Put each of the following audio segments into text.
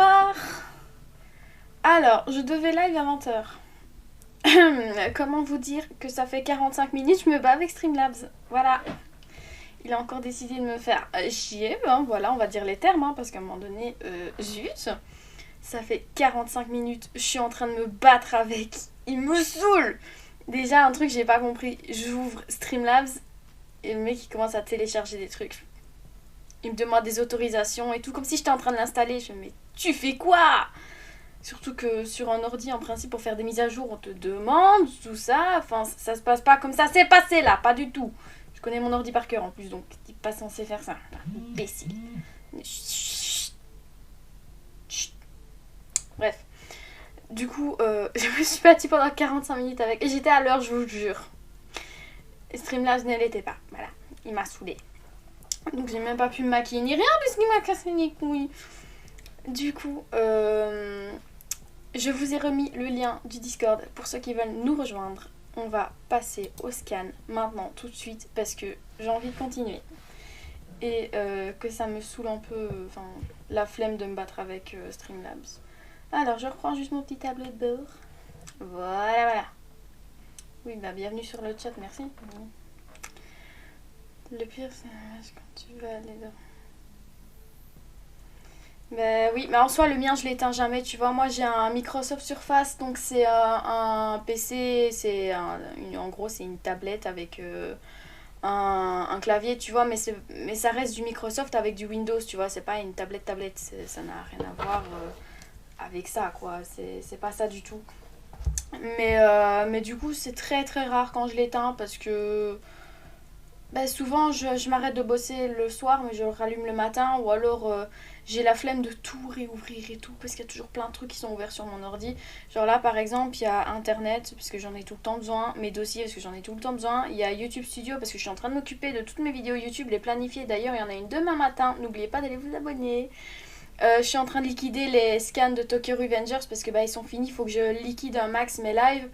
Bonsoir. Alors, je devais live à 20h. Comment vous dire que ça fait 45 minutes je me bats avec Streamlabs. Voilà. Il a encore décidé de me faire chier. Ben voilà, on va dire les termes, hein, parce qu'à un moment donné, zut. Ça fait 45 minutes, je suis en train de me battre avec. Il me saoule. Déjà, un truc que j'ai pas compris. J'ouvre Streamlabs et le mec il commence à télécharger des trucs. Il me demande des autorisations et tout, comme si j'étais en train de l'installer. Je me dis, mais tu fais quoi? Surtout que sur un ordi, en principe, pour faire des mises à jour, on te demande tout ça. Enfin, ça se passe pas comme ça. C'est passé là, pas du tout. Je connais mon ordi par cœur en plus, donc t'es pas censé faire ça. Imbécile. Chut. Chut. Bref. Du coup, je me suis battue pendant 45 minutes avec. Et j'étais à l'heure, je vous jure. Streamlabs ne l'était pas. Voilà. Il m'a saoulée. Donc j'ai même pas pu me maquiller ni rien parce qu'il m'a cassé les couilles. Du coup, je vous ai remis le lien du Discord pour ceux qui veulent nous rejoindre. On va passer au scan maintenant, tout de suite, parce que j'ai envie de continuer. Et que ça me saoule un peu, enfin, la flemme de me battre avec Streamlabs. Alors, je reprends juste mon petit tableau de bord. Voilà, voilà. Oui, bah bienvenue sur le chat, merci. Le pire, c'est quand tu vas aller dans... Bah oui, mais en soi, le mien, je l'éteins jamais, tu vois. Moi, j'ai un Microsoft Surface, donc c'est un PC, en gros, c'est une tablette avec un clavier, tu vois, mais ça reste du Microsoft avec du Windows, tu vois. C'est pas une tablette, ça n'a rien à voir avec ça, quoi. C'est pas ça du tout. Mais du coup, c'est très très rare quand je l'éteins parce que bah, souvent je m'arrête de bosser le soir, mais je le rallume le matin, ou alors j'ai la flemme de tout réouvrir et tout, parce qu'il y a toujours plein de trucs qui sont ouverts sur mon ordi. Genre là par exemple, il y a internet, parce que j'en ai tout le temps besoin, mes dossiers, parce que j'en ai tout le temps besoin, il y a YouTube Studio, parce que je suis en train de m'occuper de toutes mes vidéos YouTube, les planifier. D'ailleurs, il y en a une demain matin, n'oubliez pas d'aller vous abonner. Je suis en train de liquider les scans de Tokyo Revengers, parce que bah, ils sont finis, il faut que je liquide un max mes lives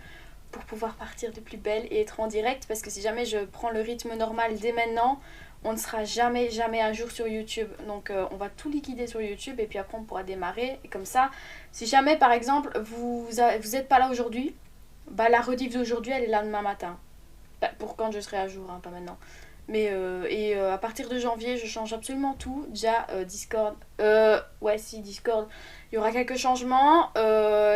pour pouvoir partir de plus belle et être en direct, parce que si jamais je prends le rythme normal dès maintenant, on ne sera jamais à jour sur YouTube. Donc on va tout liquider sur YouTube et puis après on pourra démarrer. Et comme ça, si jamais par exemple vous êtes pas là aujourd'hui, bah la rediff d'aujourd'hui elle est là demain matin. Bah, pour quand je serai à jour, hein, pas maintenant. Mais à partir de janvier, je change absolument tout. Déjà, Discord. Ouais, si, Discord. Il y aura quelques changements.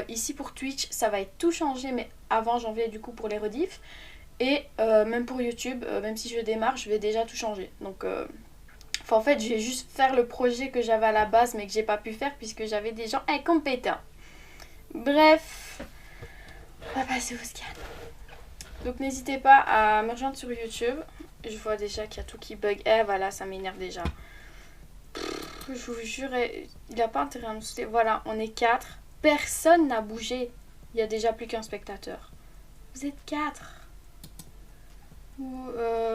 Ici pour Twitch, ça va être tout changé, mais avant janvier, du coup, pour les rediffs. Et même pour YouTube, même si je démarre, je vais déjà tout changer. Donc, en fait, je vais juste faire le projet que j'avais à la base, mais que j'ai pas pu faire puisque j'avais des gens incompétents. Bref, on va passer au scan. Donc n'hésitez pas à me rejoindre sur YouTube. Je vois déjà qu'il y a tout qui bug. Eh voilà, ça m'énerve déjà. Je vous jure, il n'a pas intérêt à me saouler. Voilà, on est 4. Personne n'a bougé. Il y a déjà plus qu'un spectateur. Vous êtes 4.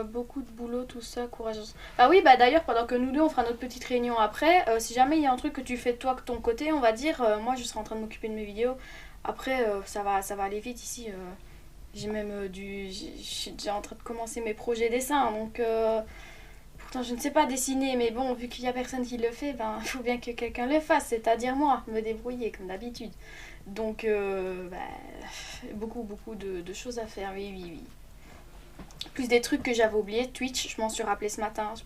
Beaucoup de boulot, tout ça, courageuse. Ah oui, bah d'ailleurs, pendant que nous deux, on fera notre petite réunion après, si jamais il y a un truc que tu fais de toi de ton côté, on va dire, moi je serai en train de m'occuper de mes vidéos. Après, ça va aller vite ici. J'ai même je suis déjà en train de commencer mes projets dessins, donc pourtant je ne sais pas dessiner, mais bon, vu qu'il n'y a personne qui le fait, ben il faut bien que quelqu'un le fasse, c'est-à-dire moi, me débrouiller comme d'habitude. Donc beaucoup de choses à faire, oui. Plus des trucs que j'avais oubliés, Twitch, je m'en suis rappelé ce matin, je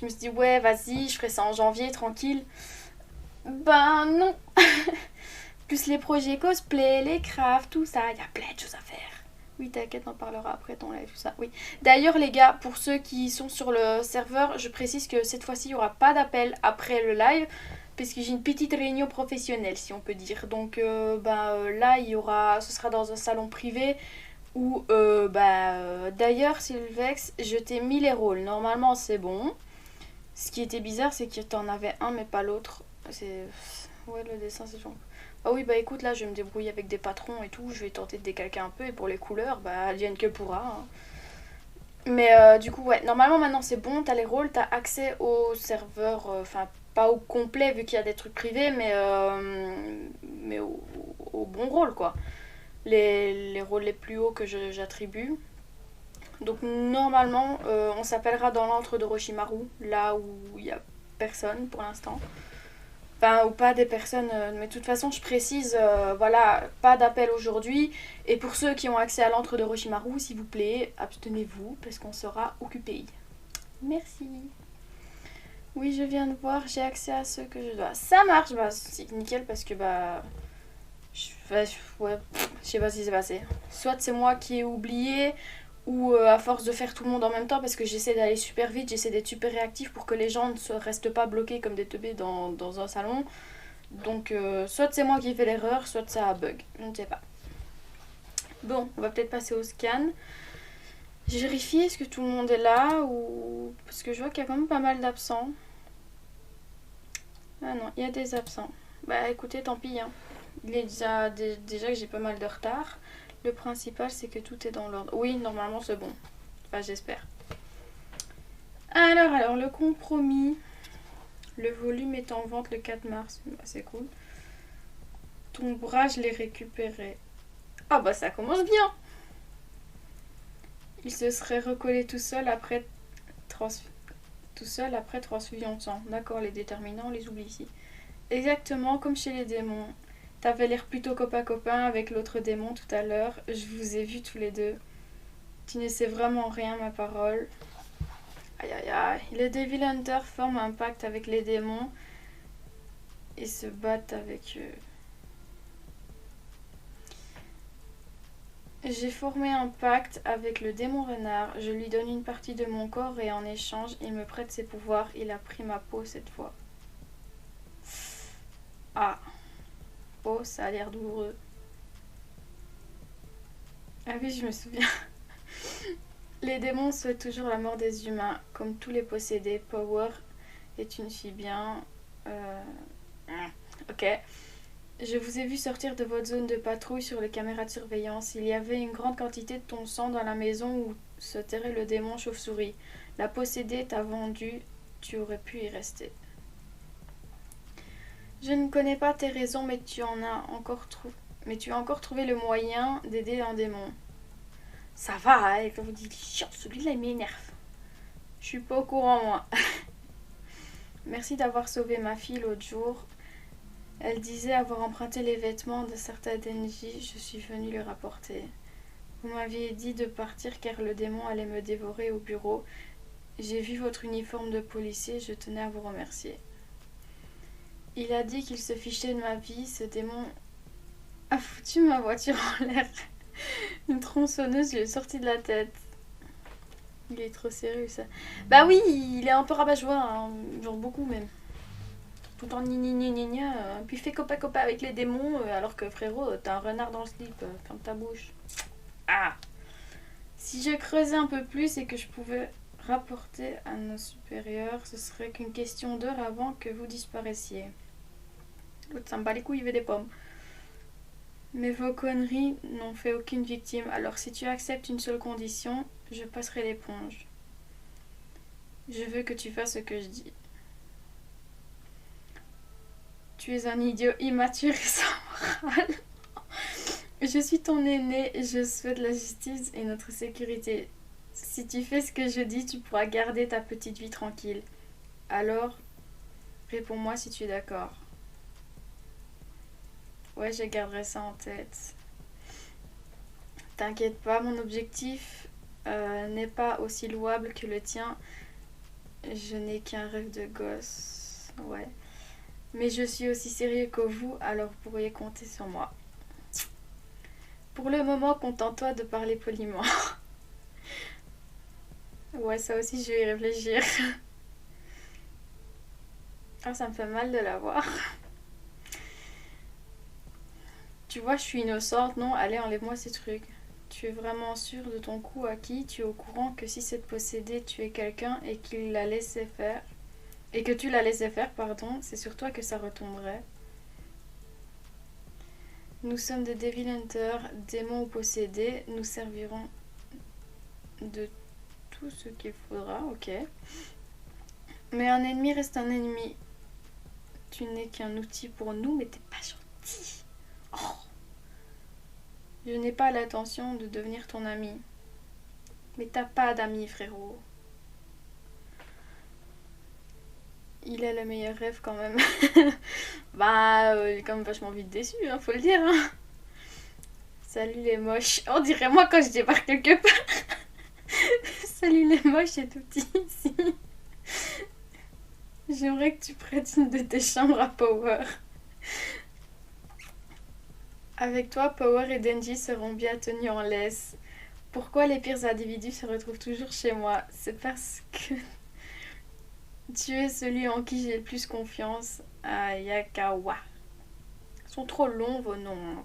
me suis dit ouais vas-y, je ferai ça en janvier, tranquille. Ben non. Plus les projets cosplay, les crafts, tout ça, il y a plein de choses à faire. Oui, t'inquiète, on en parlera après ton live, tout ça. Oui. D'ailleurs, les gars, pour ceux qui sont sur le serveur, je précise que cette fois-ci, il n'y aura pas d'appel après le live, parce que j'ai une petite réunion professionnelle, si on peut dire. Donc, là, ce sera dans un salon privé où, d'ailleurs, Sylvex, je t'ai mis les rôles. Normalement, c'est bon. Ce qui était bizarre, c'est que t'en avais un, mais pas l'autre. Ouais, le dessin, c'est genre... Ah oui, bah écoute, là je vais me débrouiller avec des patrons et tout, je vais tenter de décalquer un peu, et pour les couleurs, bah advienne que pourra. Hein. Mais du coup, ouais, normalement maintenant c'est bon, t'as les rôles, t'as accès au serveur, enfin pas au complet vu qu'il y a des trucs privés, mais au bon rôle quoi. Les rôles les plus hauts que j'attribue. Donc normalement, on s'appellera dans l'antre d'Orochimaru, là où il y a personne pour l'instant. Enfin, ou pas des personnes, mais de toute façon, je précise, voilà, pas d'appel aujourd'hui. Et pour ceux qui ont accès à l'antre de Roshimaru, s'il vous plaît, abstenez-vous parce qu'on sera occupé. Merci. Oui, je viens de voir, j'ai accès à ce que je dois. Ça marche, bah c'est nickel parce que bah. Ouais, je sais pas ce qui s'est passé. Soit c'est moi qui ai oublié, ou à force de faire tout le monde en même temps, parce que j'essaie d'aller super vite, j'essaie d'être super réactif pour que les gens ne restent pas bloqués comme des teubés dans un salon. Donc, soit c'est moi qui fais l'erreur, soit ça a bug. Je ne sais pas. Bon, on va peut-être passer au scan. J'ai vérifié est-ce que tout le monde est là ou. Parce que je vois qu'il y a quand même pas mal d'absents. Ah non, il y a des absents. Bah écoutez, tant pis. Hein. Il est déjà que j'ai pas mal de retard. Le principal, c'est que tout est dans l'ordre. Oui, normalement, c'est bon. Enfin, j'espère. Alors, le compromis. Le volume est en vente le 4 mars. Bah, c'est cool. Ton bras, je l'ai récupéré. Ah bah ça commence bien. Il se serait recollé tout seul après transfusion de sang. D'accord, les déterminants, on les oublie ici. Exactement comme chez les démons. T'avais l'air plutôt copain-copain avec l'autre démon tout à l'heure. Je vous ai vus tous les deux. Tu ne sais vraiment rien, ma parole. Aïe aïe aïe. Les Devil Hunters forment un pacte avec les démons et se battent avec eux. J'ai formé un pacte avec le démon renard. Je lui donne une partie de mon corps et en échange, il me prête ses pouvoirs. Il a pris ma peau cette fois. Ah. Oh, ça a l'air douloureux. Ah oui, je me souviens. Les démons souhaitent toujours la mort des humains. Comme tous les possédés, Power est une fille bien. Ok. Je vous ai vu sortir de votre zone de patrouille sur les caméras de surveillance. Il y avait une grande quantité de ton sang dans la maison où se terrait le démon chauve-souris. La possédée t'a vendu. Tu aurais pu y rester. Je ne connais pas tes raisons, mais tu as encore trouvé le moyen d'aider un démon. Ça va, hein, comme vous dites, chiant, celui-là il m'énerve. Je suis pas au courant, moi. Merci d'avoir sauvé ma fille l'autre jour. Elle disait avoir emprunté les vêtements de certains DNJ. Je suis venue lui rapporter. Vous m'aviez dit de partir car le démon allait me dévorer au bureau. J'ai vu votre uniforme de policier, je tenais à vous remercier. Il a dit qu'il se fichait de ma vie, ce démon a foutu ma voiture en l'air. Une tronçonneuse lui est sortie de la tête. Il est trop sérieux ça. Bah oui, il est un peu rabat-joie, hein, genre beaucoup même. Tout en gna, puis fait copain avec les démons, alors que frérot, t'as un renard dans le slip, ferme ta bouche. Ah. Si je creusais un peu plus et que je pouvais rapporter à nos supérieurs, ce serait qu'une question d'heure avant que vous disparaissiez. L'autre, ça me bat les couilles, il veut des pommes. Mais vos conneries n'ont fait aucune victime, alors si tu acceptes une seule condition, je passerai l'éponge. Je veux que tu fasses ce que je dis. Tu es un idiot immature et sans morale. Je suis ton aîné, je souhaite la justice et notre sécurité. Si tu fais ce que je dis, tu pourras garder ta petite vie tranquille. Alors, réponds-moi si tu es d'accord. Ouais, je garderai ça en tête. T'inquiète pas, mon objectif n'est pas aussi louable que le tien. Je n'ai qu'un rêve de gosse. Ouais. Mais je suis aussi sérieux que vous, alors vous pourriez compter sur moi. Pour le moment, contente-toi de parler poliment. Ouais, ça aussi, je vais y réfléchir. Ah, ça me fait mal de la voir. Tu vois, je suis innocente, non? Allez, enlève-moi ces trucs. Tu es vraiment sûre de ton coup à qui? Tu es au courant que si cette possédée tuait quelqu'un et qu'il la laissait faire, et que tu la laissais faire, pardon, c'est sur toi que ça retomberait. Nous sommes des Devil Hunters, démons ou possédés. Nous servirons de tout ce qu'il faudra, ok. Mais un ennemi reste un ennemi. Tu n'es qu'un outil pour nous, mais t'es pas gentil. Oh. Je n'ai pas l'intention de devenir ton ami. Mais t'as pas d'amis, frérot. Il a le meilleur rêve quand même. Bah, il est quand même vachement vite déçu, hein, faut le dire. Hein. Salut les moches. On dirait moi quand je débarque quelque part. Salut les moches, c'est tout petit ici. J'aimerais que tu prêtes une de tes chambres à Power. Avec toi, Power et Denji seront bien tenus en laisse. Pourquoi les pires individus se retrouvent toujours chez moi? C'est parce que tu es celui en qui j'ai le plus confiance. Ayakawa. Ils sont trop longs vos noms.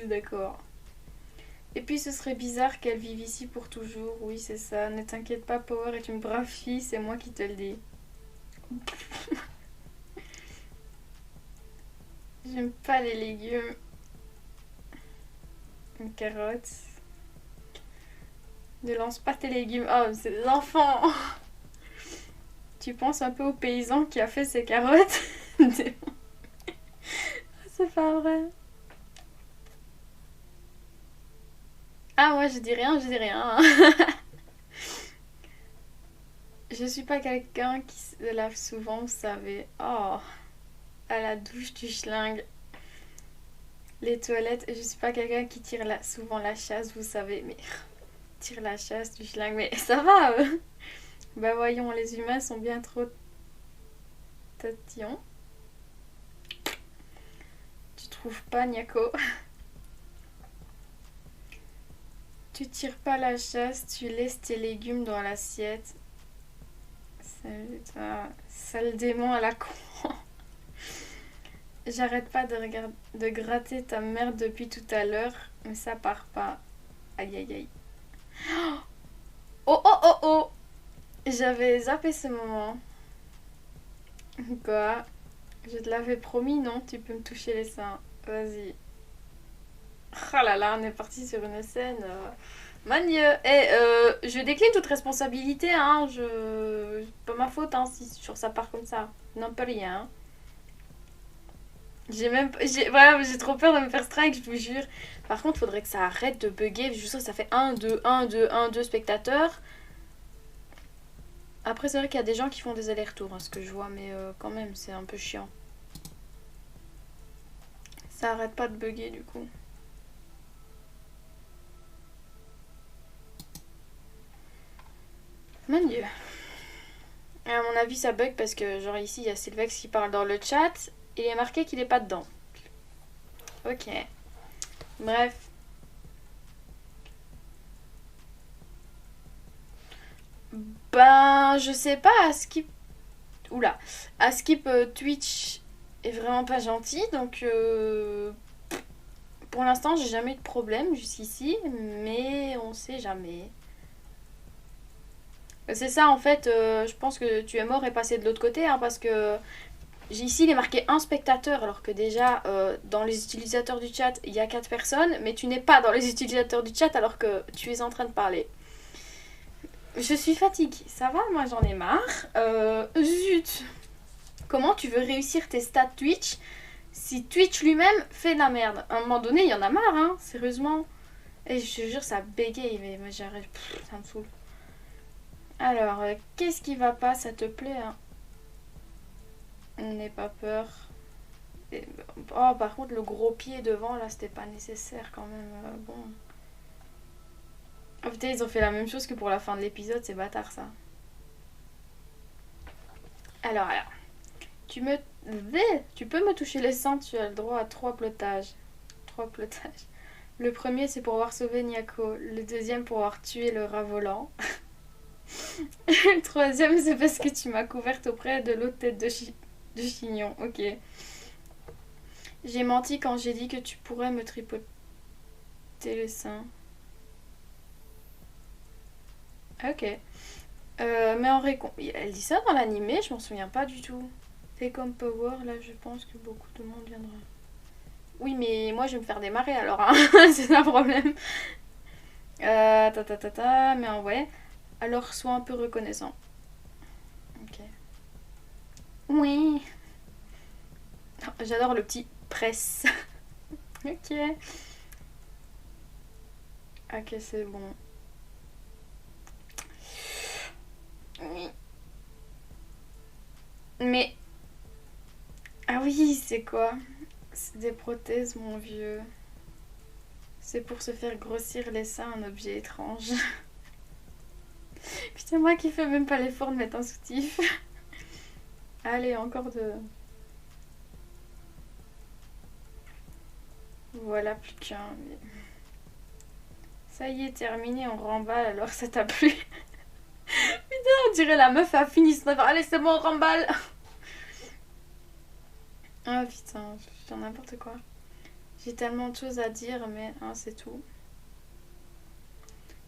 D'accord. Et puis ce serait bizarre qu'elle vive ici pour toujours. Oui, c'est ça. Ne t'inquiète pas, Power est une brave fille, c'est moi qui te le dis. J'aime pas les légumes. Une carotte. Ne lance pas tes légumes. Oh, c'est des enfants. Tu penses un peu au paysan qui a fait ses carottes? C'est pas vrai. Ah, moi je dis rien, je dis rien. Je suis pas quelqu'un qui se lave souvent, vous savez. Oh, à la douche du schlingue. Les toilettes, je suis pas quelqu'un qui tire souvent la chasse, vous savez. Mais tire la chasse du schlingue, mais ça va. Bah voyons, les humains sont bien trop tatillons. Tu trouves pas, Niako? Tu tires pas la chasse, tu laisses tes légumes dans l'assiette. Salut toi, sale démon à la con. J'arrête pas de gratter ta merde depuis tout à l'heure, mais ça part pas. Aïe aïe aïe. Oh oh oh oh! J'avais zappé ce moment. Quoi? Je te l'avais promis, non? Tu peux me toucher les seins. Vas-y. Ah là là, on est parti sur une scène. Magneux. Je décline toute responsabilité, hein. C'est pas ma faute, hein, si sur ça part comme ça. Non, pas rien. Hein. Vraiment, j'ai trop peur de me faire strike, je vous jure. Par contre, faudrait que ça arrête de bugger. Je sais que ça fait 1, 2, 1, 2, 1, 2 spectateurs. Après, c'est vrai qu'il y a des gens qui font des allers-retours, hein, ce que je vois, mais quand même, c'est un peu chiant. Ça arrête pas de bugger, du coup. Mon dieu. À mon avis, ça bug parce que, genre, ici, il y a Sylvex qui parle dans le chat. Il est marqué qu'il est pas dedans. Ok. Bref. Ben, je sais pas, Askip... Oula. Askip Twitch est vraiment pas gentil, donc... Pour l'instant, j'ai jamais eu de problème jusqu'ici, mais on sait jamais. C'est ça, en fait, je pense que tu es mort et passé de l'autre côté, hein, parce que... Ici, il est marqué un spectateur, alors que déjà, dans les utilisateurs du chat, il y a 4 personnes, mais tu n'es pas dans les utilisateurs du chat alors que tu es en train de parler. Je suis fatiguée, ça va, moi j'en ai marre. Zut! Comment tu veux réussir tes stats Twitch si Twitch lui-même fait de la merde? À un moment donné, il y en a marre, hein, sérieusement. Et je te jure, ça bégaye, mais moi j'arrive, ça me saoule. Alors, qu'est-ce qui va pas, ça te plaît, hein? N'aie pas peur. Oh, par contre, le gros pied devant, là, c'était pas nécessaire quand même. Bon. Oh putain, ils ont fait la même chose que pour la fin de l'épisode, c'est bâtard ça. Alors. Tu peux me toucher les seins, tu as le droit à 3 plotages. 3 plotages. Le premier, c'est pour avoir sauvé Niako. Le deuxième, pour avoir tué le rat volant. Le troisième, c'est parce que tu m'as couverte auprès de l'autre tête de chignon. Ok. J'ai menti quand j'ai dit que tu pourrais me tripoter les seins. Ok. Mais en récompense... Elle dit ça dans l'animé, je m'en souviens pas du tout. T'es comme Power, là je pense que beaucoup de monde viendra. Oui, mais moi je vais me faire démarrer alors, hein. C'est un problème. Mais ouais. Alors sois un peu reconnaissant. Ok. Oui. J'adore le petit presse. Ok. Ok, c'est bon. Oui. Mais... Ah oui, c'est quoi? C'est des prothèses, mon vieux. C'est pour se faire grossir les seins, un objet étrange. Putain, moi qui fais même pas l'effort de mettre un soutif. Allez, encore deux. Voilà, plus qu'un. Ça y est, terminé, on remballe alors ça t'a plu. Putain, on dirait la meuf a fini son affaire. Allez, c'est bon, on remballe. Ah putain, je fais n'importe quoi. J'ai tellement de choses à dire, mais hein, c'est tout.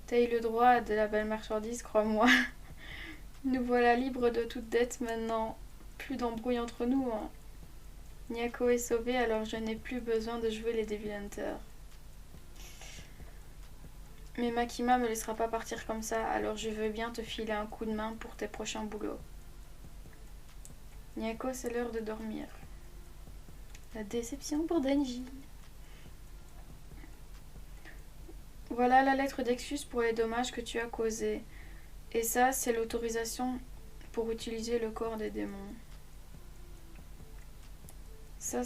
T'as eu le droit à de la belle marchandise, crois-moi. Nous voilà libres de toute dette maintenant. Plus d'embrouille entre nous, hein. Nyako est sauvé, alors je n'ai plus besoin de jouer les Devil Hunters. Mais Makima me laissera pas partir comme ça, alors je veux bien te filer un coup de main pour tes prochains boulots. Nyako, c'est l'heure de dormir. La déception pour Denji. Voilà la lettre d'excuse pour les dommages que tu as causés. Et ça, c'est l'autorisation pour utiliser le corps des démons. Ça,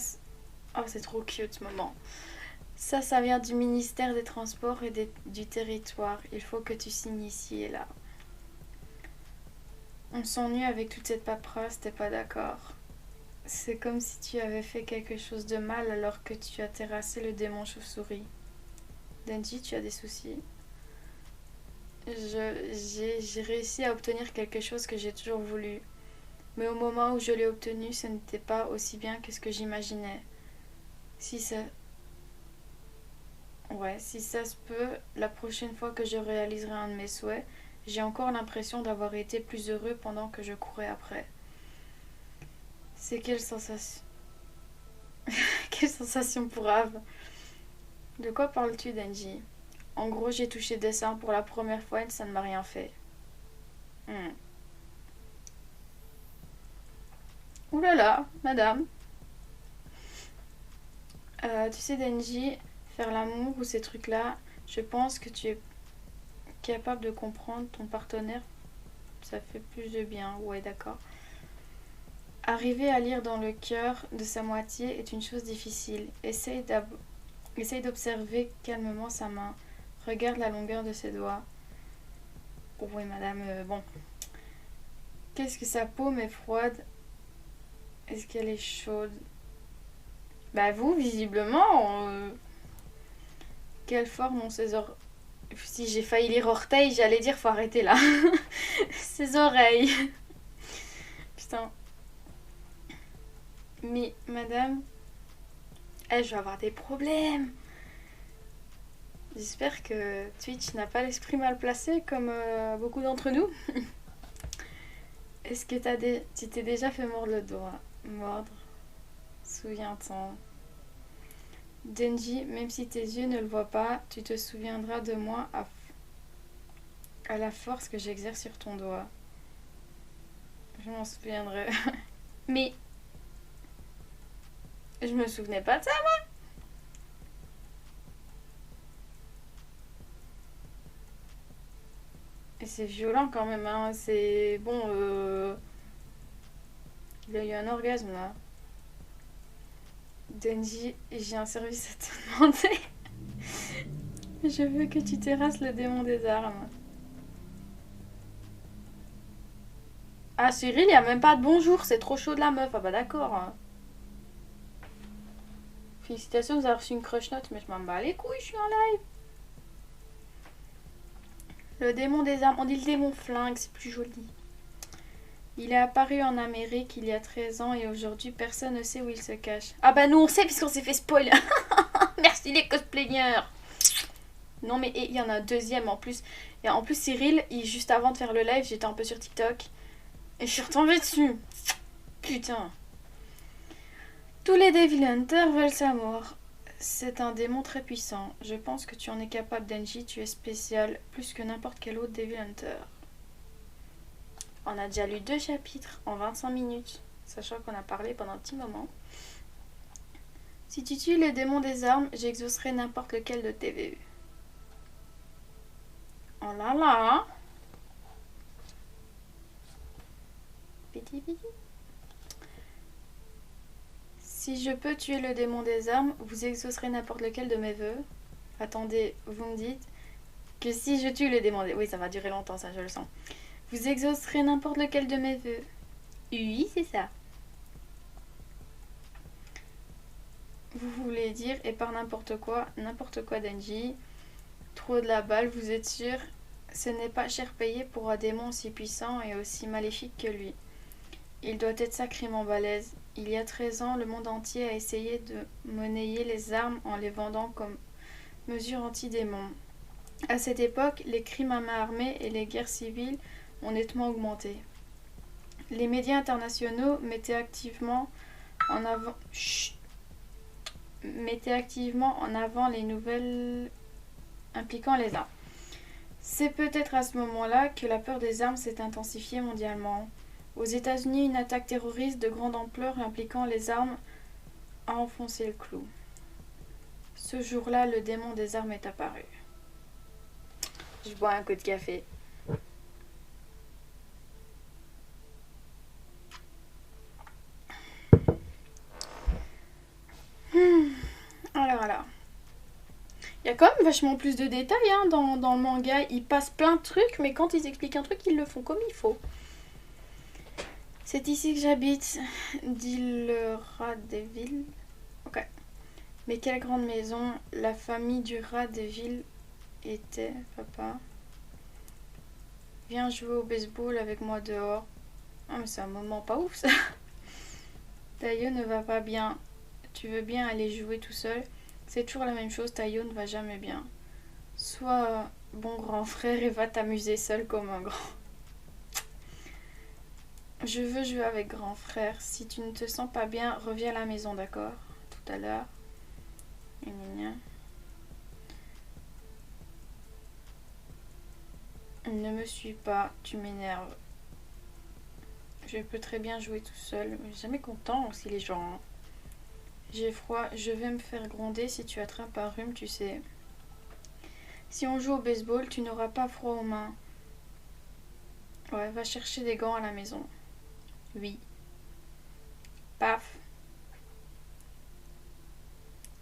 oh, c'est trop cute, maman. Ça vient du ministère des Transports et du Territoire. Il faut que tu signes ici et là. On s'ennuie avec toute cette paperasse, t'es pas d'accord? C'est comme si tu avais fait quelque chose de mal alors que tu as terrassé le démon chauve-souris. Denji, tu as des soucis? J'ai réussi à obtenir quelque chose que j'ai toujours voulu. Mais au moment où je l'ai obtenu, ce n'était pas aussi bien que ce que j'imaginais. Si ça... Ouais, si ça se peut, la prochaine fois que je réaliserai un de mes souhaits, j'ai encore l'impression d'avoir été plus heureux pendant que je courais après. C'est quelle sensation... Quelle sensation pourrave. De quoi parles-tu, Denji? En gros, j'ai touché des seins pour la première fois et ça ne m'a rien fait. Ouh là là, madame. Tu sais, Denji, faire l'amour ou ces trucs-là, je pense que tu es capable de comprendre ton partenaire. Ça fait plus de bien, ouais, d'accord. Arriver à lire dans le cœur de sa moitié est une chose difficile. Essaye d'observer calmement sa main. Regarde la longueur de ses doigts. Oh, oui, madame, bon. Qu'est-ce que sa paume est froide? Est-ce qu'elle est chaude? Bah vous, visiblement, quelle forme ont ses oreilles? Si j'ai failli lire orteil, j'allais dire faut arrêter là. Ses oreilles. Putain. Mais madame, je vais avoir des problèmes. J'espère que Twitch n'a pas l'esprit mal placé comme beaucoup d'entre nous. Est-ce que tu t'es déjà fait mordre le doigt? Mordre. Souviens-t'en. Denji, même si tes yeux ne le voient pas, tu te souviendras de moi à la force que j'exerce sur ton doigt. Je m'en souviendrai. Mais je me souvenais pas de ça, moi. Et c'est violent quand même, hein. C'est bon. Il a eu un orgasme là. Denji, j'ai un service à te demander. Je veux que tu terrasses le démon des armes. Ah, Cyril, il y a même pas de bonjour, c'est trop chaud de la meuf. Ah bah d'accord, hein. Félicitations, vous avez reçu une crush note, mais je m'en bats les couilles, je suis en live. Le démon des armes, on dit le démon flingue, c'est plus joli. Il est apparu en Amérique il y a 13 ans et aujourd'hui personne ne sait où il se cache. Ah bah nous on sait puisqu'on s'est fait spoil. Merci les cosplayers. Non mais il y en a un deuxième en plus. Et en plus Cyril, juste avant de faire le live, j'étais un peu sur TikTok. Et je suis retombée dessus. Putain. Tous les Devil Hunters veulent sa mort. C'est un démon très puissant. Je pense que tu en es capable, Denji. Tu es spécial, plus que n'importe quel autre Devil Hunter. On a déjà lu 2 chapitres en 25 minutes, sachant qu'on a parlé pendant un petit moment. Si tu tues les démons des armes, j'exaucerai n'importe lequel de tes vœux. Oh là là. Petit petit. Si je peux tuer le démon des armes, vous exaucerez n'importe lequel de mes vœux. Attendez, vous me dites que si je tue le démon des... Oui, ça va durer longtemps, ça, je le sens. Vous exaucerez n'importe lequel de mes vœux. Oui, c'est ça. Vous voulez dire, et par n'importe quoi Denji. Trop de la balle, vous êtes sûr? Ce n'est pas cher payé pour un démon aussi puissant et aussi maléfique que lui. Il doit être sacrément balèze. Il y a 13 ans, le monde entier a essayé de monnayer les armes en les vendant comme mesure anti-démon. À cette époque, les crimes à main armée et les guerres civiles ont nettement augmenté. Les médias internationaux mettaient activement en avant... les nouvelles impliquant les armes. C'est peut-être à ce moment-là que la peur des armes s'est intensifiée mondialement. Aux États-Unis, une attaque terroriste de grande ampleur impliquant les armes a enfoncé le clou. Ce jour-là, le démon des armes est apparu. Je bois un coup de café. Alors. Il y a quand même vachement plus de détails hein, dans le manga. Ils passent plein de trucs, mais quand ils expliquent un truc, ils le font comme il faut. C'est ici que j'habite, dit le rat des villes. Ok. Mais quelle grande maison. La famille du rat des villes était, papa. Viens jouer au baseball avec moi dehors. Ah mais c'est un moment pas ouf ça. Taïo ne va pas bien. Tu veux bien aller jouer tout seul? C'est toujours la même chose, Taïo ne va jamais bien. Sois bon grand frère et va t'amuser seul comme un grand. Je veux jouer avec grand frère. Si tu ne te sens pas bien, reviens à la maison, d'accord? Tout à l'heure. Ne me suis pas, tu m'énerves. Je peux très bien jouer tout seul. Je suis jamais content aussi les gens. Hein. J'ai froid, je vais me faire gronder si tu attrapes un rhume, tu sais. Si on joue au baseball, tu n'auras pas froid aux mains. Ouais, va chercher des gants à la maison. Oui. Paf.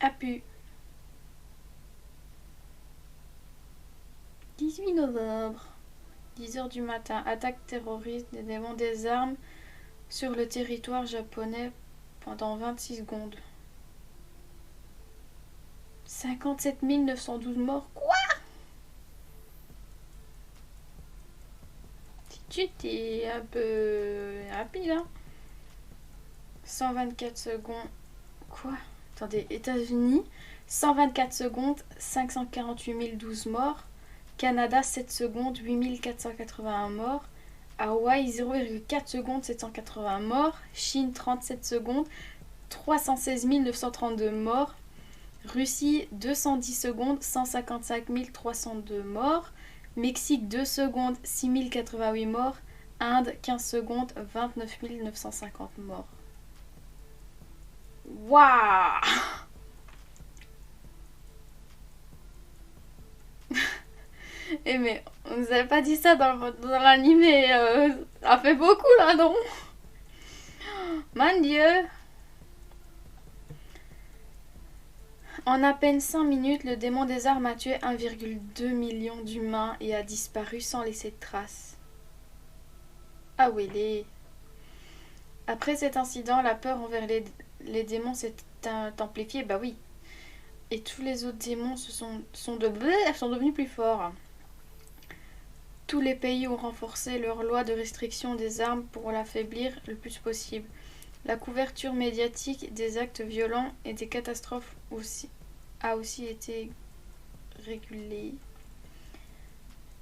Appu. 18 novembre. 10h du matin. Attaque terroriste des démons des armes sur le territoire japonais pendant 26 secondes. 57 912 morts. Quoi? Tu es un peu rapide, hein? 124 secondes. Quoi? Attendez, États-Unis, 124 secondes, 548 012 morts. Canada, 7 secondes, 8 481 morts. Hawaï, 0,4 secondes, 780 morts. Chine, 37 secondes, 316 932 morts. Russie, 210 secondes, 155 302 morts. Mexique, 2 secondes, 6 088 morts. Inde, 15 secondes, 29 950 morts. Waouh! Eh mais on nous avait pas dit ça dans l'animé. Ça fait beaucoup là, non? Mon Dieu! En à peine 5 minutes, le démon des armes a tué 1,2 million d'humains et a disparu sans laisser de traces. Ah oui, Après cet incident, la peur envers les démons s'est amplifiée, bah oui. Et tous les autres démons sont devenus plus forts. Tous les pays ont renforcé leurs lois de restriction des armes pour l'affaiblir le plus possible. La couverture médiatique des actes violents et des catastrophes a aussi été régulée.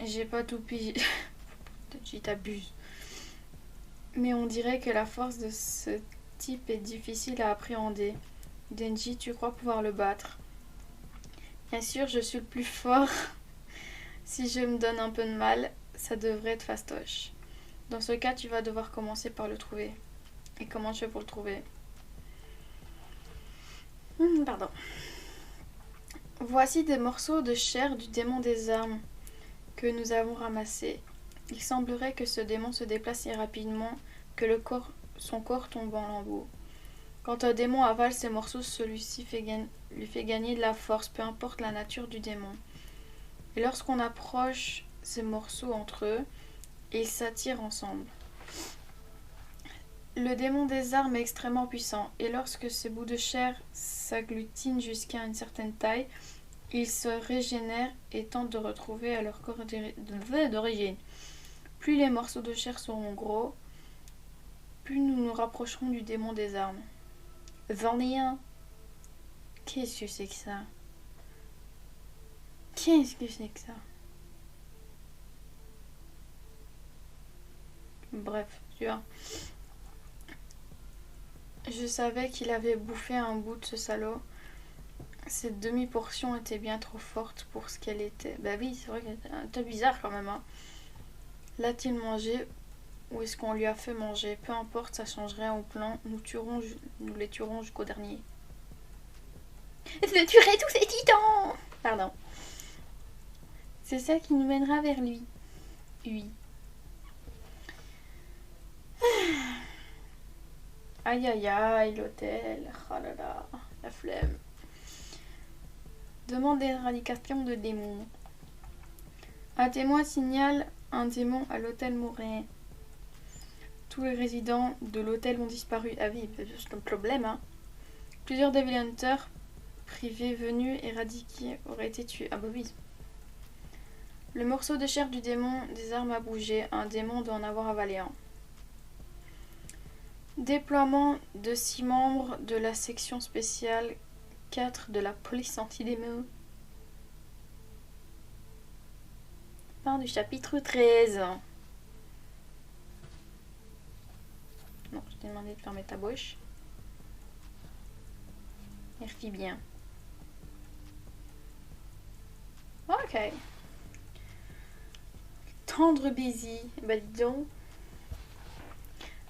J'ai pas tout pigé. Tu t'abuses. Mais on dirait que la force de ce type est difficile à appréhender. Denji, tu crois pouvoir le battre? Bien sûr, je suis le plus fort. Si je me donne un peu de mal, ça devrait être fastoche. Dans ce cas, tu vas devoir commencer par le trouver. Et comment je fais pour le trouver? Pardon. Voici des morceaux de chair du démon des armes que nous avons ramassés. Il semblerait que ce démon se déplace si rapidement que son corps tombe en lambeaux. Quand un démon avale ses morceaux, celui-ci lui fait gagner de la force, peu importe la nature du démon. Et lorsqu'on approche ces morceaux entre eux, ils s'attirent ensemble. Le démon des armes est extrêmement puissant, et lorsque ces bouts de chair s'agglutinent jusqu'à une certaine taille, ils se régénèrent et tentent de retrouver à leur corps d'origine. Plus les morceaux de chair seront gros, plus nous nous rapprocherons du démon des armes. J'en ai un. Qu'est-ce que c'est que ça? Qu'est-ce que c'est que ça? Bref, tu vois. Je savais qu'il avait bouffé un bout de ce salaud. Cette demi-portion était bien trop forte pour ce qu'elle était. Bah oui, c'est vrai qu'elle était un peu bizarre quand même. Hein. L'a-t-il mangé ou est-ce qu'on lui a fait manger? Peu importe, ça changerait au plan. Nous les tuerons jusqu'au dernier. Je tuerai tous ces titans! Pardon. C'est ça qui nous mènera vers lui. Oui. Aïe aïe aïe, l'hôtel. Oh là là, la flemme. Demande d'éradication de démons. Un témoin signale un démon à l'hôtel Mouret. Tous les résidents de l'hôtel ont disparu. Ah oui, c'est un problème. Hein. Plusieurs Devil Hunters privés venus éradiquer auraient été tués. Ah bah oui. Le morceau de chair du démon des armes a bougé. Un démon doit en avoir avalé un. Déploiement de 6 membres de la section spéciale 4 de la police anti-démon. Fin du chapitre 13. Non, je t'ai demandé de fermer ta bouche. Merci bien. Ok. Tendre baiser. Bah dis donc.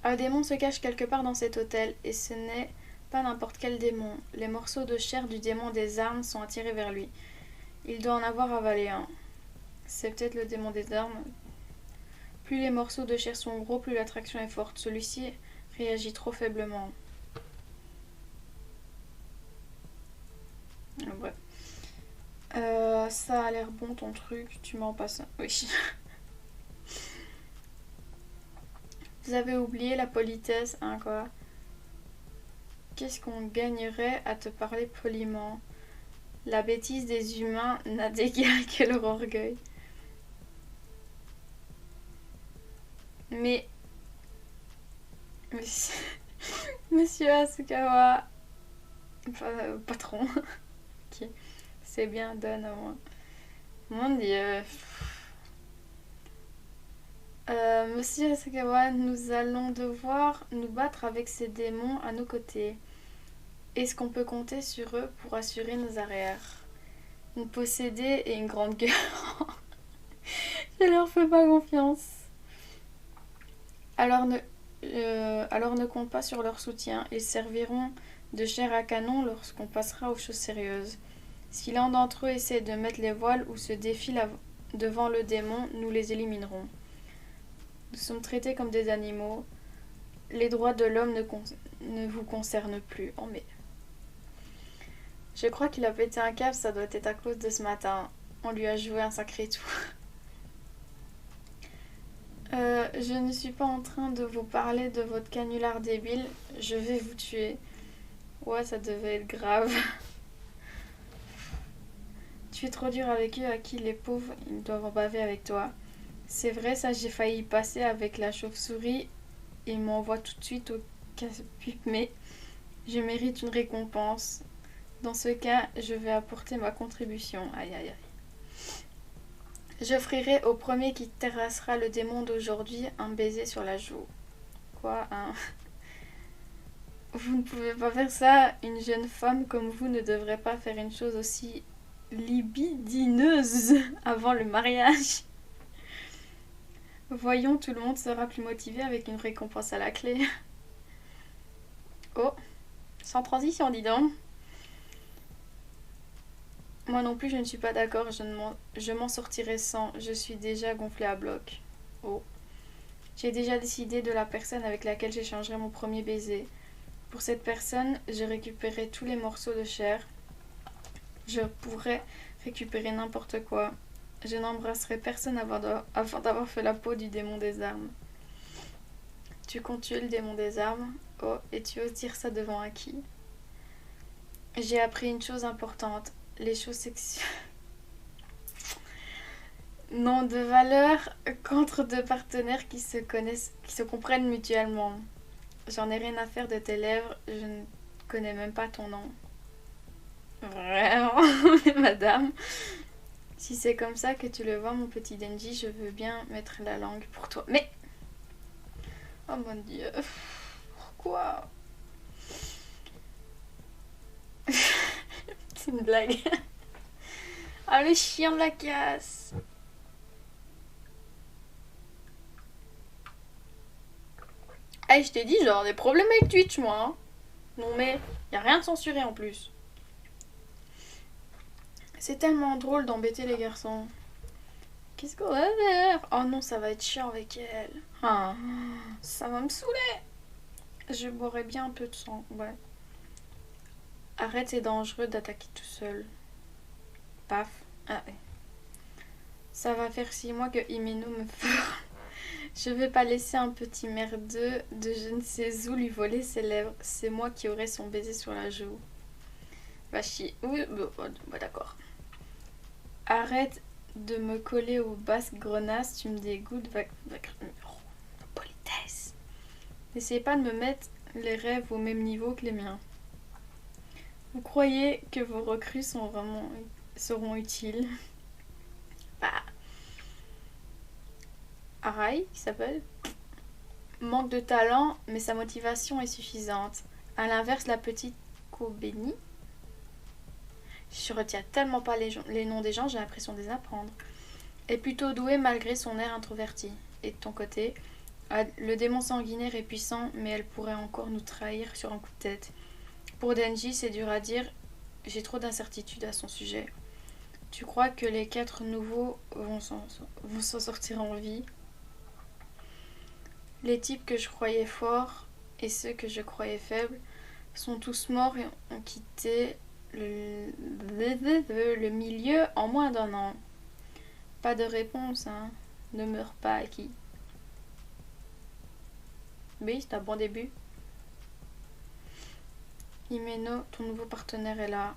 Un démon se cache quelque part dans cet hôtel et ce n'est pas n'importe quel démon. Les morceaux de chair du démon des armes sont attirés vers lui. Il doit en avoir avalé un. C'est peut-être le démon des armes. Plus les morceaux de chair sont gros, plus l'attraction est forte. Celui-ci réagit trop faiblement. Bref. Ça a l'air bon ton truc, tu m'en passes. Oui. Vous avez oublié la politesse, hein quoi. Qu'est-ce qu'on gagnerait à te parler poliment? La bêtise des humains n'a d'égal que leur orgueil. Mais... Monsieur Asukawa... patron. Ok. C'est bien, donne au moins. Mon dieu... Monsieur Asakawa, nous allons devoir nous battre avec ces démons à nos côtés. Est-ce qu'on peut compter sur eux pour assurer nos arrières? Une possédée et une grande gueule. Je leur fais pas confiance. Alors ne compte pas sur leur soutien. Ils serviront de chair à canon lorsqu'on passera aux choses sérieuses. Si l'un d'entre eux essaie de mettre les voiles ou se défie devant le démon, nous les éliminerons. Nous sommes traités comme des animaux. Les droits de l'homme ne vous concernent plus. Oh mais... Je crois qu'il a pété un câble, ça doit être à cause de ce matin. On lui a joué un sacré tour. Je ne suis pas en train de vous parler de votre canular débile. Je vais vous tuer. Ouais, ça devait être grave. Tu es trop dur avec eux, à qui les pauvres, ils doivent en baver avec toi. C'est vrai, ça j'ai failli y passer avec la chauve-souris. Il m'envoie tout de suite au casse-pipe, mais je mérite une récompense. Dans ce cas, je vais apporter ma contribution. Aïe aïe aïe. J'offrirai au premier qui terrassera le démon d'aujourd'hui un baiser sur la joue. Quoi, hein? Vous ne pouvez pas faire ça. Une jeune femme comme vous ne devrait pas faire une chose aussi libidineuse avant le mariage. Voyons, tout le monde sera plus motivé avec une récompense à la clé. Oh, sans transition, dis donc. Moi non plus, je ne suis pas d'accord. Je m'en sortirai sans. Je suis déjà gonflée à bloc. Oh. J'ai déjà décidé de la personne avec laquelle j'échangerai mon premier baiser. Pour cette personne, je récupérerai tous les morceaux de chair. Je pourrais récupérer n'importe quoi. Je n'embrasserai personne avant d'avoir fait la peau du démon des armes. Tu comptes tuer le démon des armes? Oh, et tu oses dire ça devant un qui? J'ai appris une chose importante. Les choses sexuelles n'ont de valeur qu'entre deux partenaires qui se connaissent, qui se comprennent mutuellement. J'en ai rien à faire de tes lèvres, je ne connais même pas ton nom. Vraiment, madame. Si c'est comme ça que tu le vois, mon petit Denji, je veux bien mettre la langue pour toi. Mais... Oh mon dieu. Pourquoi? C'est une blague. Ah, le chien de la casse. Ah, je t'ai dit, genre, des problèmes avec Twitch, moi. Hein. Non mais, y a rien de censuré en plus. C'est tellement drôle d'embêter les garçons. Qu'est-ce qu'on va faire? Oh non, ça va être chiant avec elle. Ah, ça va me saouler. Je boirais bien un peu de sang, ouais. Arrête, c'est dangereux d'attaquer tout seul. Paf. Ah ouais. Ça va faire 6 mois que Himeno me forme. Je vais pas laisser un petit merdeux de je ne sais où lui voler ses lèvres. C'est moi qui aurai son baiser sur la joue. Va chier. Oui, bah d'accord. Arrête de me coller aux basques grenasses, tu me dégoûtes. Politesse. N'essayez pas de me mettre les rêves au même niveau que les miens. Vous croyez que vos recrues seront utiles? Bah. Arai, qui s'appelle, manque de talent, mais sa motivation est suffisante. A l'inverse, la petite Kobeni, je retiens tellement pas les noms des gens, j'ai l'impression de les apprendre, est plutôt douée malgré son air introverti. Et de ton côté, le démon sanguinaire est puissant, mais elle pourrait encore nous trahir sur un coup de tête. Pour Denji, c'est dur à dire, j'ai trop d'incertitudes à son sujet. Tu crois que les 4 nouveaux vont s'en sortir en vie? Les types que je croyais forts et ceux que je croyais faibles sont tous morts et ont quitté le milieu en moins d'1 an. Pas de réponse, hein. Ne meurs pas, Aki. Oui, c'est un bon début. Himeno, ton nouveau partenaire est là.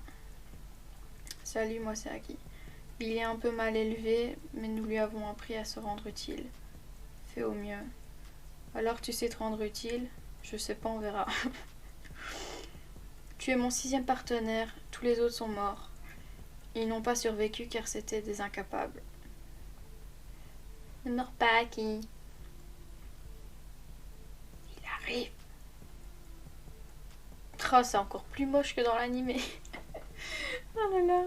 Salut, moi c'est Aki. Il est un peu mal élevé, mais nous lui avons appris à se rendre utile. Fais au mieux. Alors tu sais te rendre utile? Je sais pas, on verra. Tu es mon 6e partenaire, tous les autres sont morts. Ils n'ont pas survécu car c'était des incapables. Ne meurs pas, Aki. Il arrive. Oh, c'est encore plus moche que dans l'animé. Oh là là.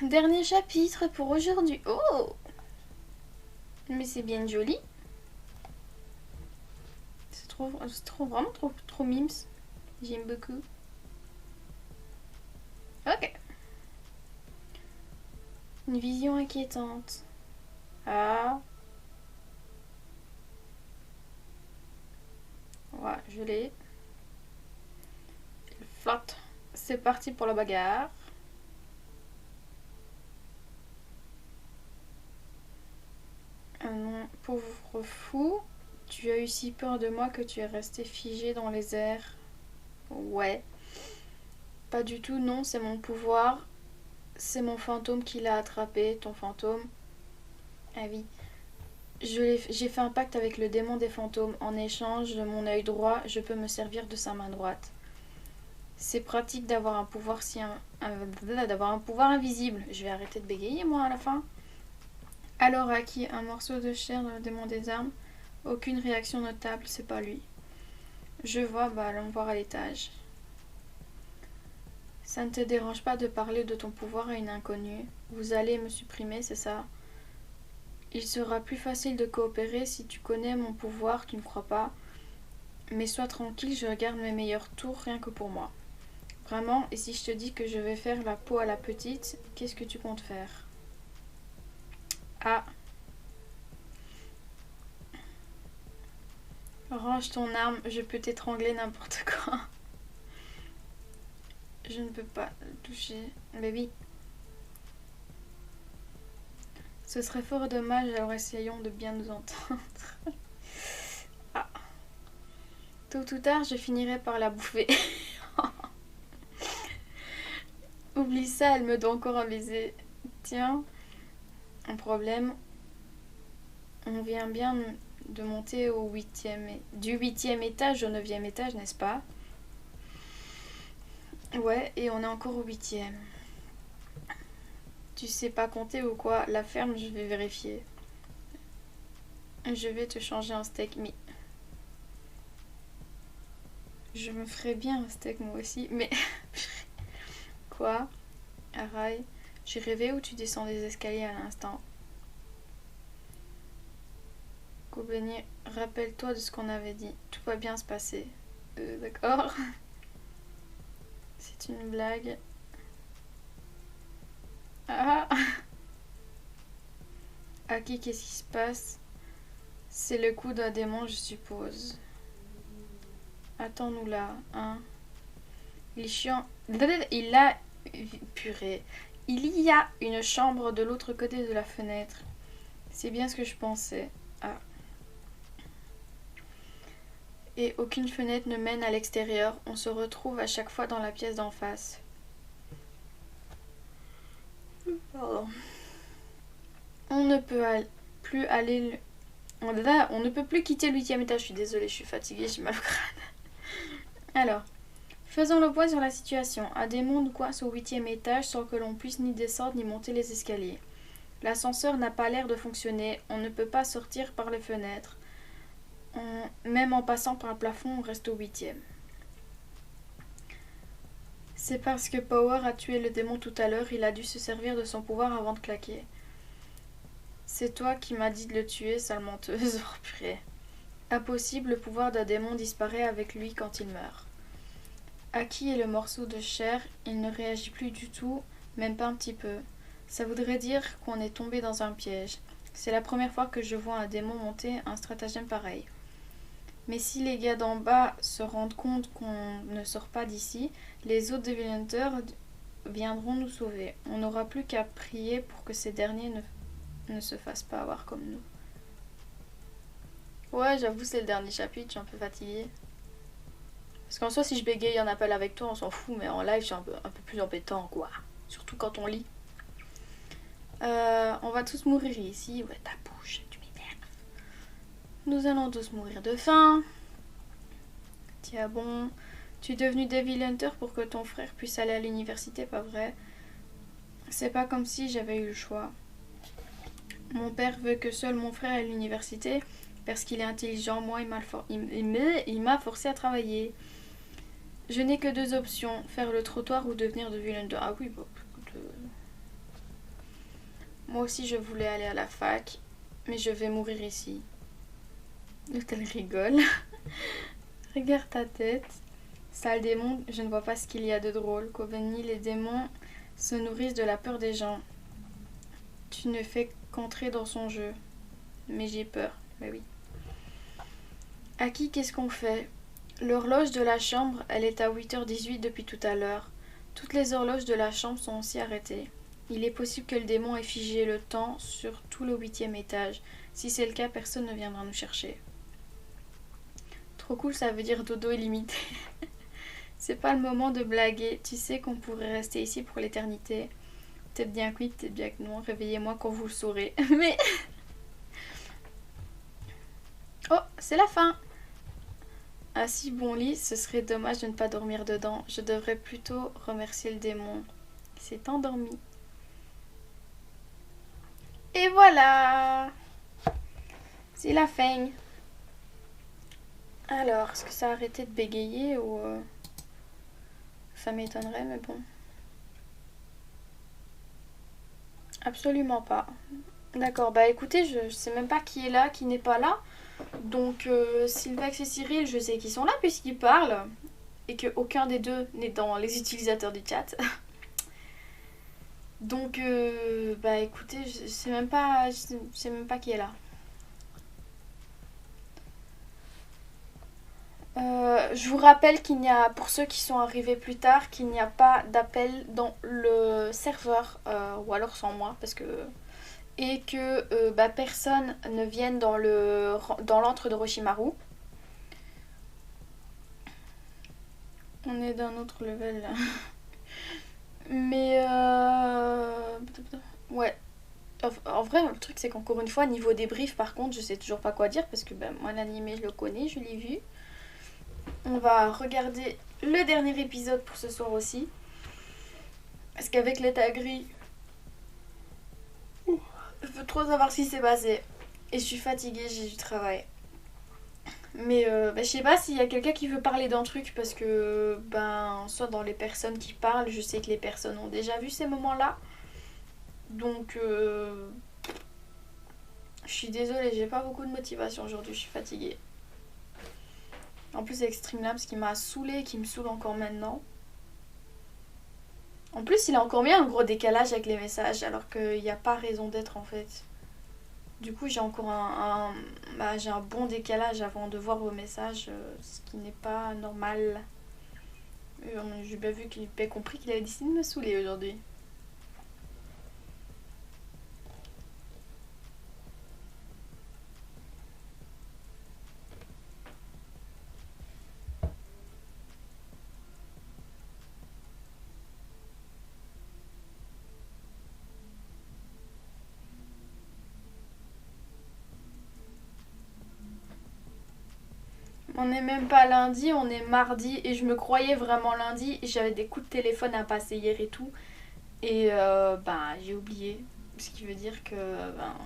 Dernier chapitre pour aujourd'hui. Oh! Mais c'est bien joli. C'est vraiment trop mimes. J'aime beaucoup. Ok. Une vision inquiétante. Ah. Ouais, je l'ai. Il flotte. C'est parti pour la bagarre. Ah non, pauvre fou. Tu as eu si peur de moi que tu es resté figé dans les airs. Ouais. Pas du tout, non, c'est mon pouvoir. C'est mon fantôme qui l'a attrapé, ton fantôme. Ah oui. J'ai fait un pacte avec le démon des fantômes. En échange de mon œil droit, je peux me servir de sa main droite. C'est pratique d'avoir un pouvoir d'avoir un pouvoir invisible. Je vais arrêter de bégayer moi à la fin. Alors Aki, un morceau de chair dans le démon des armes. Aucune réaction notable, c'est pas lui. Je vois, bah allons voir à l'étage. Ça ne te dérange pas de parler de ton pouvoir à une inconnue? Vous allez me supprimer, c'est ça? Il sera plus facile de coopérer si tu connais mon pouvoir, tu ne crois pas? Mais sois tranquille, je regarde mes meilleurs tours rien que pour moi. Vraiment, et si je te dis que je vais faire la peau à la petite, qu'est-ce que tu comptes faire? Ah. Range ton arme, je peux t'étrangler n'importe quoi. Je ne peux pas toucher. Mais oui. Ce serait fort dommage, alors essayons de bien nous entendre. Ah. Tôt ou tard, je finirai par la bouffer. Oublie ça, elle me doit encore un baiser. Tiens, un problème. On vient bien de monter au du 8e étage au 9e étage, n'est-ce pas? Ouais, et on est encore au 8e. Tu sais pas compter ou quoi? La ferme, je vais vérifier. Je vais te changer un steak, mais... Je me ferais bien un steak moi aussi, mais... Quoi? Arai, j'ai rêvé où tu descends des escaliers à l'instant. Koubeni, rappelle-toi de ce qu'on avait dit. Tout va bien se passer. D'accord. C'est une blague. Ah. Aki, qu'est-ce qui se passe? C'est le coup d'un démon, je suppose. Attends-nous là, hein. Il est chiant. Il a... Purée. Il y a une chambre de l'autre côté de la fenêtre. C'est bien ce que je pensais. Ah. Et aucune fenêtre ne mène à l'extérieur. On se retrouve à chaque fois dans la pièce d'en face. Pardon. On ne peut plus aller... On ne peut plus quitter le 8e étage. Je suis désolée, je suis fatiguée, j'ai mal au crâne. Alors, faisons le point sur la situation. Un démon nous coince au 8e étage sans que l'on puisse ni descendre ni monter les escaliers. L'ascenseur n'a pas l'air de fonctionner. On ne peut pas sortir par les fenêtres. Même en passant par le plafond, on reste au 8e. C'est parce que Power a tué le démon tout à l'heure. Il a dû se servir de son pouvoir avant de claquer. C'est toi qui m'as dit de le tuer, sale menteuse. Oh purée. Impossible, le pouvoir d'un démon disparaît avec lui quand il meurt. Aki est le morceau de chair, il ne réagit plus du tout, même pas un petit peu. Ça voudrait dire qu'on est tombé dans un piège. C'est la première fois que je vois un démon monter un stratagème pareil. Mais si les gars d'en bas se rendent compte qu'on ne sort pas d'ici, les autres Devil Hunters viendront nous sauver. On n'aura plus qu'à prier pour que ces derniers ne se fassent pas avoir comme nous. Ouais, j'avoue, c'est le dernier chapitre, je suis un peu fatiguée. Parce qu'en soi, si je bégaye un appel avec toi, on s'en fout, mais en live, je suis un peu plus embêtant, quoi. Surtout quand on lit. On va tous mourir ici. Ouais, ta bouche, tu m'énerves. Nous allons tous mourir de faim. Tiens, bon. Tu es devenu Devil Hunter pour que ton frère puisse aller à l'université, pas vrai? C'est pas comme si j'avais eu le choix. Mon père veut que seul mon frère aille à l'université parce qu'il est intelligent. Moi, il m'a forcé à travailler. Je n'ai que deux options, faire le trottoir ou devenir Devil Hunter. Ah oui, bon, écoute, moi aussi je voulais aller à la fac, mais je vais mourir ici. Elle rigole. Regarde ta tête. Sale démon, je ne vois pas ce qu'il y a de drôle. Koubeni, les démons se nourrissent de la peur des gens. Tu ne fais qu'entrer dans son jeu. Mais j'ai peur. Bah oui. Aki, qu'est-ce qu'on fait? L'horloge de la chambre, elle est à 8h18 depuis tout à l'heure. Toutes les horloges de la chambre sont aussi arrêtées. Il est possible que le démon ait figé le temps sur tout le 8e étage. Si c'est le cas, personne ne viendra nous chercher. Trop cool, ça veut dire dodo illimité. C'est pas le moment de blaguer. Tu sais qu'on pourrait rester ici pour l'éternité. Peut-être bien que oui, peut-être bien que non. Réveillez-moi quand vous le saurez. Mais... Oh, c'est la fin! Un si bon lit, ce serait dommage de ne pas dormir dedans. Je devrais plutôt remercier le démon. Il s'est endormi. Et voilà! C'est la fin. Alors, est-ce que ça a arrêté de bégayer ou... Ça m'étonnerait, mais bon. Absolument pas. D'accord, bah écoutez, je sais même pas qui est là, qui n'est pas là. Donc Sylvax et Cyril, je sais qu'ils sont là puisqu'ils parlent. Et qu'aucun des deux n'est dans les utilisateurs du chat. Donc bah écoutez, je sais même pas qui est là. Je vous rappelle qu'il n'y a, pour ceux qui sont arrivés plus tard, qu'il n'y a pas d'appel dans le serveur, ou alors sans moi, parce que et que personne ne vienne dans l'antre de Roshimaru. On est d'un autre level là. Mais ouais. En vrai, le truc c'est qu'encore une fois, niveau débrief, par contre, je sais toujours pas quoi dire parce que moi l'animé je le connais, je l'ai vu. On va regarder le dernier épisode pour ce soir aussi. Parce qu'avec l'état gris, je veux trop savoir ce qui s'est passé. Et je suis fatiguée, j'ai du travail. Mais je sais pas s'il y a quelqu'un qui veut parler d'un truc parce que soit dans les personnes qui parlent, je sais que les personnes ont déjà vu ces moments-là. Donc je suis désolée, j'ai pas beaucoup de motivation aujourd'hui, je suis fatiguée. En plus avec Streamlabs qui m'a saoulée, qui me saoule encore maintenant. En plus il a encore mis un gros décalage avec les messages alors qu'il n'y a pas raison d'être en fait. Du coup j'ai encore j'ai un bon décalage avant de voir vos messages, ce qui n'est pas normal. J'ai bien vu qu'il a compris qu'il avait décidé de me saouler aujourd'hui. On n'est même pas lundi, on est mardi et je me croyais vraiment lundi et j'avais des coups de téléphone à passer hier et tout. Et j'ai oublié. Ce qui veut dire que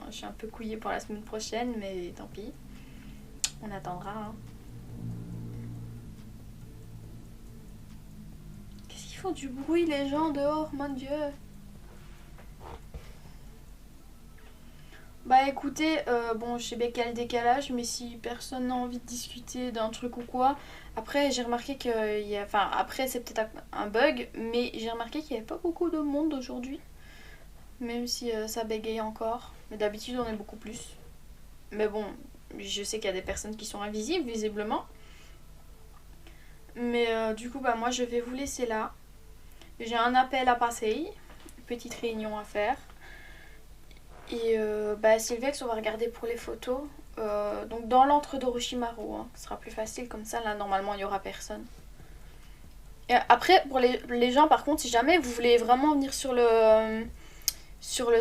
je suis un peu couillée pour la semaine prochaine, mais tant pis. On attendra. Hein. Qu'est-ce qu'ils font du bruit les gens dehors, mon Dieu. Bah écoutez, je sais bien qu'il y a le décalage, mais si personne n'a envie de discuter d'un truc ou quoi, après j'ai remarqué qu'il y a... Enfin après c'est peut-être un bug, mais j'ai remarqué qu'il n'y avait pas beaucoup de monde aujourd'hui. Même si ça bégaye encore. Mais d'habitude on est beaucoup plus. Mais bon, je sais qu'il y a des personnes qui sont invisibles visiblement. Mais du coup moi je vais vous laisser là. J'ai un appel à passer, une petite réunion à faire. Et Sylvex, on va regarder pour les photos. Donc dans l'antre d'Orochimaru, hein, ce sera plus facile comme ça. Là, normalement, il n'y aura personne. Et après, pour les gens, par contre, si jamais vous voulez vraiment venir sur le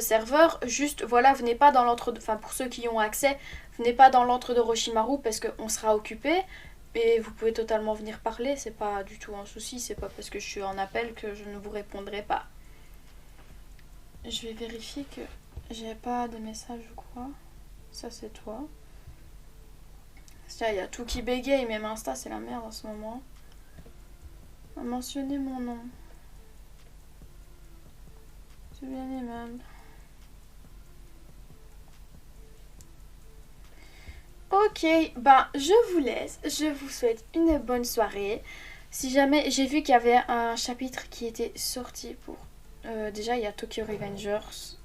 serveur, juste, voilà, venez pas dans l'antre... Enfin, pour ceux qui y ont accès, venez pas dans l'antre d'Orochimaru parce qu'on sera occupé. Et vous pouvez totalement venir parler, c'est pas du tout un souci. C'est pas parce que je suis en appel que je ne vous répondrai pas. Je vais vérifier que... J'ai pas de message ou quoi. Ça c'est toi. Il y a tout qui bégaye, même Insta c'est la merde en ce moment. Mentionnez mon nom. C'est bien aimable. Ok, je vous laisse. Je vous souhaite une bonne soirée. Si jamais j'ai vu qu'il y avait un chapitre qui était sorti pour... déjà il y a Tokyo Revengers.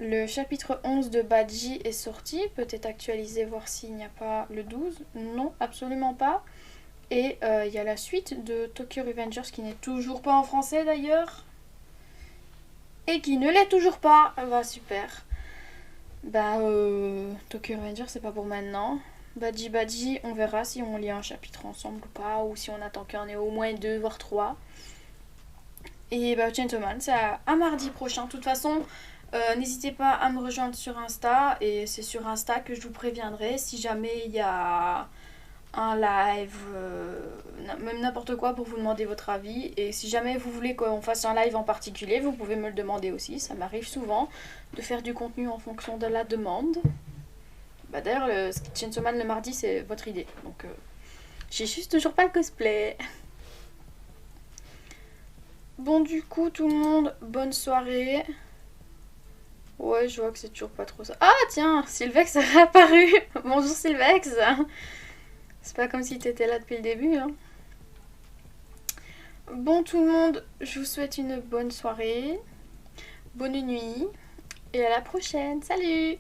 Le chapitre 11 de Badji est sorti, peut-être actualisé, voir s'il n'y a pas le 12. Non, absolument pas. Et il y a la suite de Tokyo Revengers qui n'est toujours pas en français d'ailleurs. Et qui ne l'est toujours pas. Super. Tokyo Revengers c'est pas pour maintenant. Badji, on verra si on lit un chapitre ensemble ou pas. Ou si on attend qu'il y en ait au moins 2 voire 3. Et Gentleman, c'est à mardi prochain. De toute façon... n'hésitez pas à me rejoindre sur Insta et c'est sur Insta que je vous préviendrai si jamais il y a un live, même n'importe quoi pour vous demander votre avis. Et si jamais vous voulez qu'on fasse un live en particulier, vous pouvez me le demander aussi. Ça m'arrive souvent de faire du contenu en fonction de la demande. D'ailleurs, le Chainsaw Man le mardi, c'est votre idée. Donc, j'ai juste toujours pas le cosplay. Bon, du coup, tout le monde, bonne soirée. Ouais, je vois que c'est toujours pas trop ça. Ah tiens, Sylvex a réapparu. Bonjour Sylvex. C'est pas comme si t'étais là depuis le début. Hein. Bon tout le monde, je vous souhaite une bonne soirée, bonne nuit et à la prochaine. Salut!